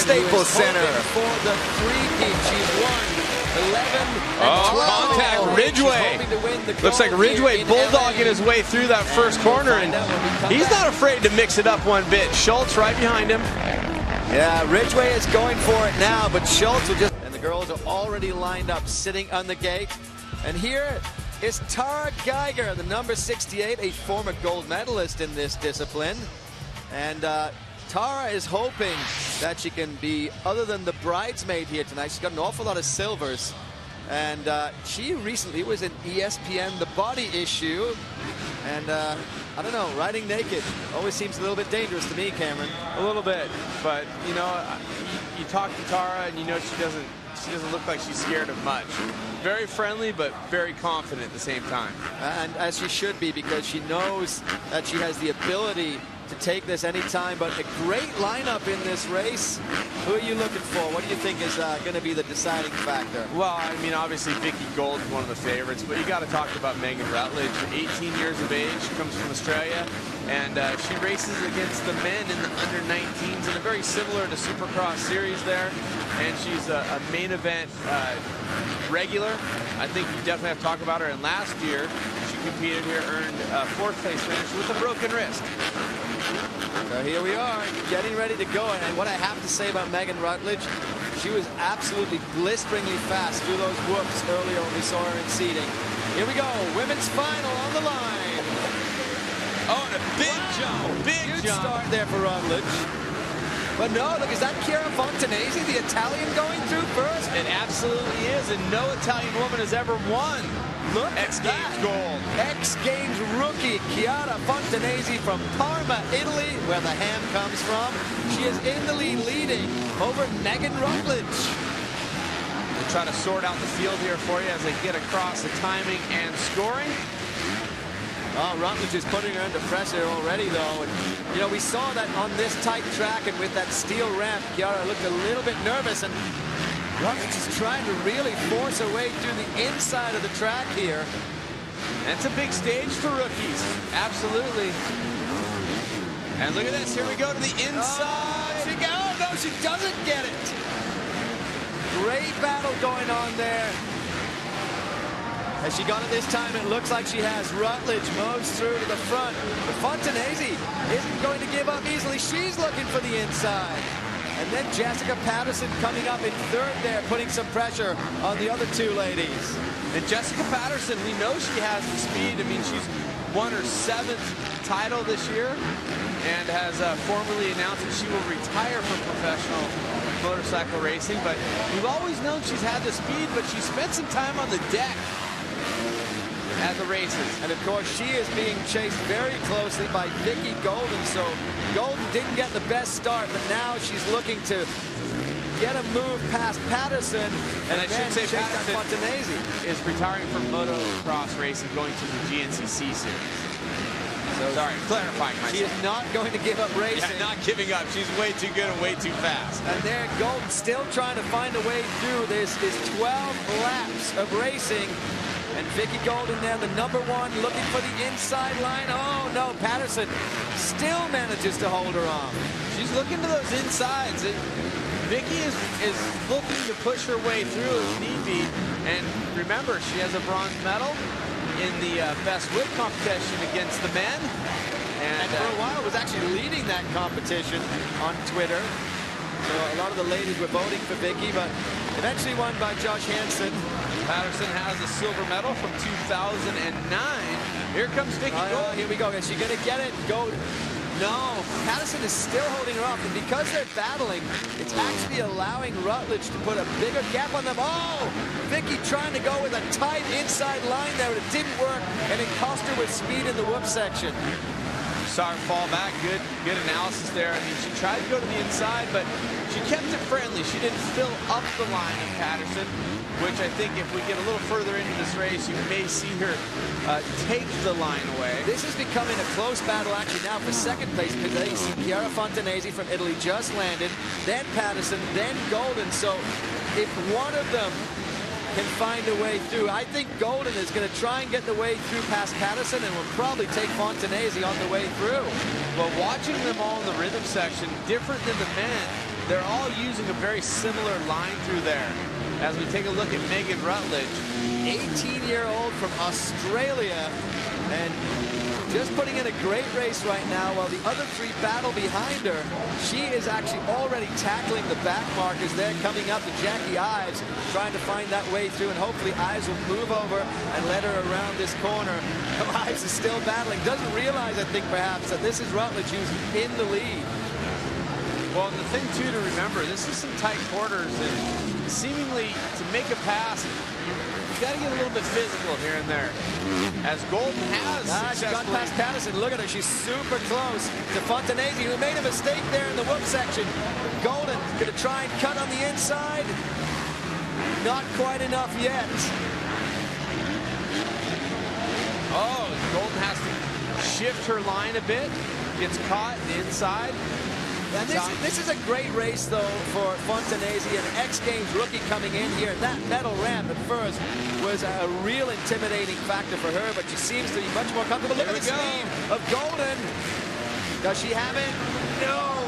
Staples Center. For the three-peat, she's won 11 and 12. Contact Ridgway. Looks like Ridgway bulldogging his way through that first corner, and he's not afraid to mix it up one bit. Schultz right behind him. Yeah, Ridgway is going for it now, but Schultz will just... And the girls are already lined up, sitting on the gate. And here is Tara Geiger, the number 68, a former gold medalist in this discipline. And Tara is hoping that she can be, other than the bridesmaid here tonight, she's got an awful lot of silvers. And she recently was in ESPN The Body Issue. And I don't know, riding naked always seems a little bit dangerous to me, Cameron. A little bit, but you know, you talk to Tara and you know she doesn't look like she's scared of much. Very friendly, but very confident at the same time. And as she should be, because she knows that she has the ability to take this anytime. But a great lineup in this race. Who are you looking for? What do you think is going to be the deciding factor? Well, I mean, obviously Vicky Gold is one of the favorites, but you got to talk about Megan Rutledge. 18 years of age, comes from Australia, and she races against the men in the under-19s, and a very similar to Supercross series there. And she's a main event regular. I think you definitely have to talk about her. And last year, she competed here, earned a 4th place finish with a broken wrist. So here we are, getting ready to go. And what I have to say about Megan Rutledge, she was absolutely blisteringly fast through those whoops earlier when we saw her in seating. Here we go, women's final on the line. Oh, and a big jump, big Huge jump. start there for Rutledge. But no, look, is that Chiara Fontanesi, the Italian, going through first? It absolutely is, and no Italian woman has ever won Look X Games gold. X Games rookie Chiara Fontanesi from Parma, Italy, where the ham comes from. She is in the lead, leading over Megan Rutledge. We'll try to sort out the field here for you as they get across the timing and scoring. Oh, Rutledge is putting her under pressure already, though. And, you know, we saw that on this tight track and with that steel ramp, Chiara looked a little bit nervous, and Rutledge is trying to really force her way through the inside of the track here. That's a big stage for rookies. Absolutely. And look at this. Here we go to the inside. Oh, no, she doesn't get it. Great battle going on there. Has she got it this time? It looks like she has. Rutledge moves through to the front. But Fontanesi isn't going to give up easily. She's looking for the inside. And then Jessica Patterson coming up in third there, putting some pressure on the other two ladies. And Jessica Patterson, we know she has the speed. I mean, she's won her 7th title this year and has formally announced that she will retire from professional motorcycle racing. But we've always known she's had the speed, but she spent some time on the deck at the races. And of course, she is being chased very closely by Vicky Golden. So Golden didn't get the best start, but now she's looking to get a move past Patterson. And I should say Patterson is retiring from motocross racing, going to the GNCC series. So sorry, clarifying myself. She is not going to give up racing. Yeah, not giving up. She's way too good and way too fast. And there, Golden still trying to find a way through. This is 12 laps of racing. And Vicky Golden there, the number 1, looking for the inside line. Oh, no, Patterson still manages to hold her off. She's looking to those insides. Vicky is looking to push her way through if need be. And remember, she has a bronze medal in the best whip competition against the men. And for a while was actually leading that competition on Twitter. So a lot of the ladies were voting for Vicky, but eventually won by Josh Hansen. Patterson has a silver medal from 2009. Here comes Vicky Gold. Here we go. Is she going to get it? Go. No. Patterson is still holding her off. And because they're battling, it's actually allowing Rutledge to put a bigger gap on them. Oh! Vicky trying to go with a tight inside line there, but it didn't work. And it cost her with speed in the whoop section. Saw her fall back. Good analysis there. I mean, she tried to go to the inside, but she kept it friendly. She didn't fill up the line of Patterson, which I think if we get a little further into this race, you may see her take the line away. This is becoming a close battle actually now for second place, because they see Chiara Fontanesi from Italy just landed, then Patterson, then Golden. So if one of them can find a way through, I think Golden is going to try and get the way through past Patterson and will probably take Fontanesi on the way through. Well, watching them all in the rhythm section, different than the men, they're all using a very similar line through there. As we take a look at Megan Rutledge, 18-year-old from Australia, and just putting in a great race right now while the other three battle behind her. She is actually already tackling the back markers there, coming up to Jackie Ives, trying to find that way through, and hopefully Ives will move over and let her around this corner. Ives is still battling, doesn't realize, I think, perhaps, that this is Rutledge who's in the lead. Well, and the thing, too, to remember, this is some tight quarters, and seemingly to make a pass, you got to get a little bit physical here and there. As Golden has she's gone past Patterson. Look at her. She's super close to Fontanesi, who made a mistake there in the whoop section. Golden going to try and cut on the inside. Not quite enough yet. Oh, Golden has to shift her line a bit. Gets caught inside. And this is a great race, though, for Fontanesi, an X Games rookie coming in here. And that metal ramp at first was a real intimidating factor for her, but she seems to be much more comfortable. Look at the speed of Golden. Does she have it? No.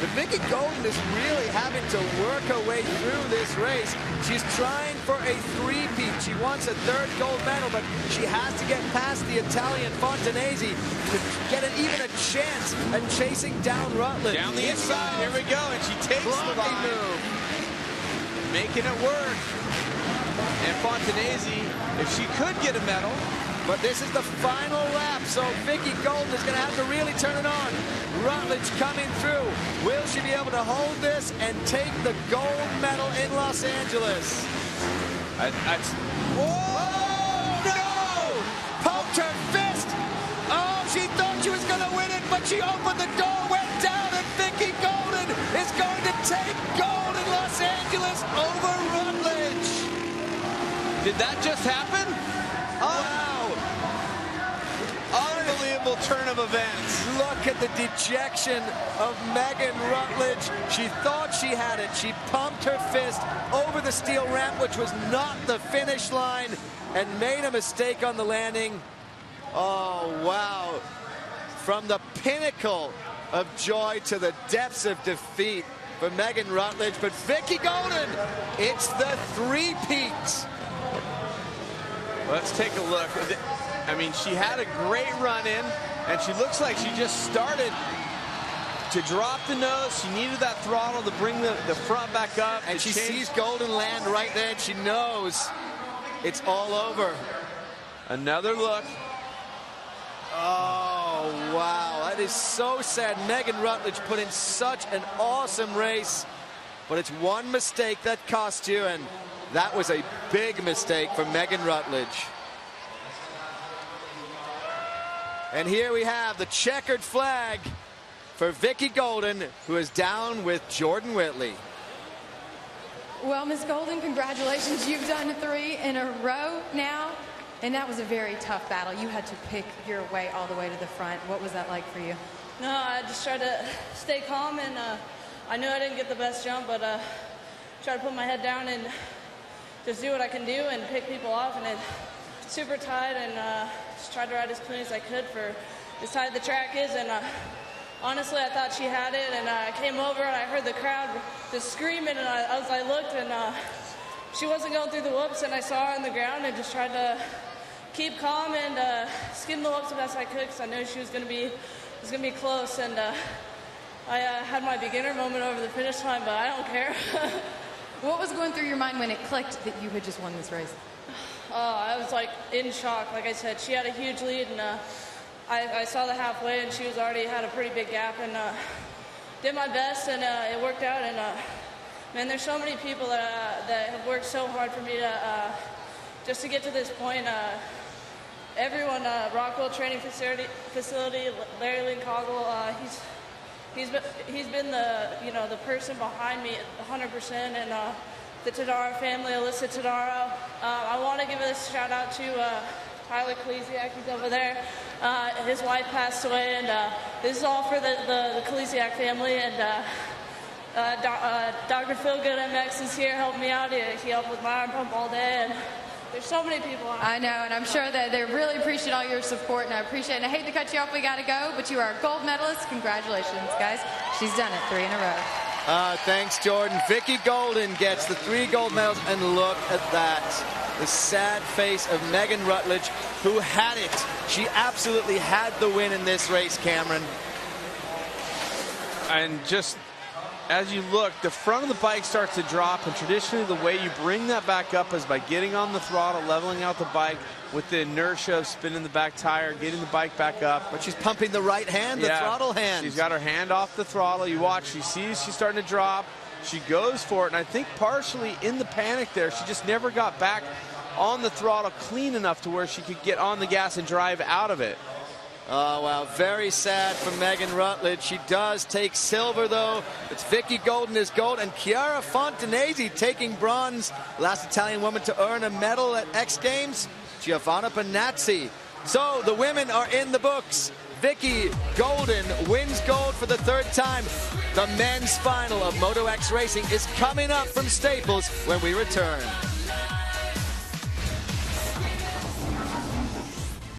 But Vicky Golden is really having to work her way through this race. She's trying for a three-peat. She wants a third gold medal, but she has to get past the Italian Fontanesi to get even a chance at chasing down Rutledge. Down the inside, here we go, and she takes the line. Move. Making it work. And Fontanesi, if she could get a medal, but this is the final lap, so Vicky Golden is going to have to really turn it on. Rutledge coming through. Will she be able to hold this and take the gold medal in Los Angeles? Whoa! No! Poked her fist. Oh, she thought she was going to win it, but she opened the door, went down, and Vicky Golden is going to take gold in Los Angeles over Rutledge. Did that just happen? Wow. Unbelievable turn of events. Look at the dejection of Megan Rutledge. She thought she had it. She pumped her fist over the steel ramp, which was not the finish line, and made a mistake on the landing. Oh, wow. From the pinnacle of joy to the depths of defeat for Megan Rutledge. But Vicky Golden, it's the three-peat. Let's take a look. I mean, she had a great run in, and she looks like she just started to drop the nose. She needed that throttle to bring the front back up. And she sees Golden land right there, and she knows it's all over. Another look. Oh, wow. That is so sad. Megan Rutledge put in such an awesome race, but it's one mistake that cost you, and that was a big mistake for Megan Rutledge. And here we have the checkered flag for Vicky Golden, who is down with Jordan Whitley. Well, Miss Golden, congratulations. You've done 3 in a row now, and that was a very tough battle. You had to pick your way all the way to the front. What was that like for you? No, I just tried to stay calm, and I knew I didn't get the best jump, but try to put my head down and just do what I can do and pick people off, and it's super tight, and just tried to ride as clean as I could for as tight the track is. And honestly, I thought she had it, and I came over and I heard the crowd just screaming, and as I looked, and she wasn't going through the whoops, and I saw her on the ground and just tried to keep calm and skim the whoops the best I could, because I knew she was going to be close. And I had my beginner moment over the finish line, but I don't care. What was going through your mind when it clicked that you had just won this race? I was like in shock. Like I said, she had a huge lead, and I saw the halfway, and she was already had a pretty big gap, and did my best, and it worked out. And man, there's so many people that have worked so hard for me to just to get to this point. Everyone, Rockwell Training Facility, Larry Lincoggle, he's been the person behind me 100%, and the Tadaro family, Alyssa Tadaro. I want to give a shout out to Tyler Kalisiak, he's over there. His wife passed away, and this is all for the Kalisiak family. And Dr. Phil Good MX is here helping me out. He helped with my arm pump all day, and There's so many people on. I know, and I'm sure that they really appreciate all your support, and I appreciate it. And I hate to cut you off, we got to go, but you are a gold medalist. Congratulations, guys. She's done it 3 in a row. Thanks, Jordan. Vicky Golden gets the 3 gold medals, and look at that. The sad face of Megan Rutledge, who had it. She absolutely had the win in this race, Cameron. And just as you look, the front of the bike starts to drop, and traditionally the way you bring that back up is by getting on the throttle, leveling out the bike with the inertia of spinning the back tire, getting the bike back up. But she's pumping the right hand, the throttle hand. She's got her hand off the throttle. You watch, she sees she's starting to drop. She goes for it, and I think partially in the panic there, she just never got back on the throttle clean enough to where she could get on the gas and drive out of it. Oh, wow. Very sad for Megan Rutledge. She does take silver, though. It's Vicky Golden is gold, and Chiara Fontanesi taking bronze. Last Italian woman to earn a medal at X Games, Giovanna Panazzi. So the women are in the books. Vicky Golden wins gold for the 3rd time. The men's final of Moto X Racing is coming up from Staples when we return.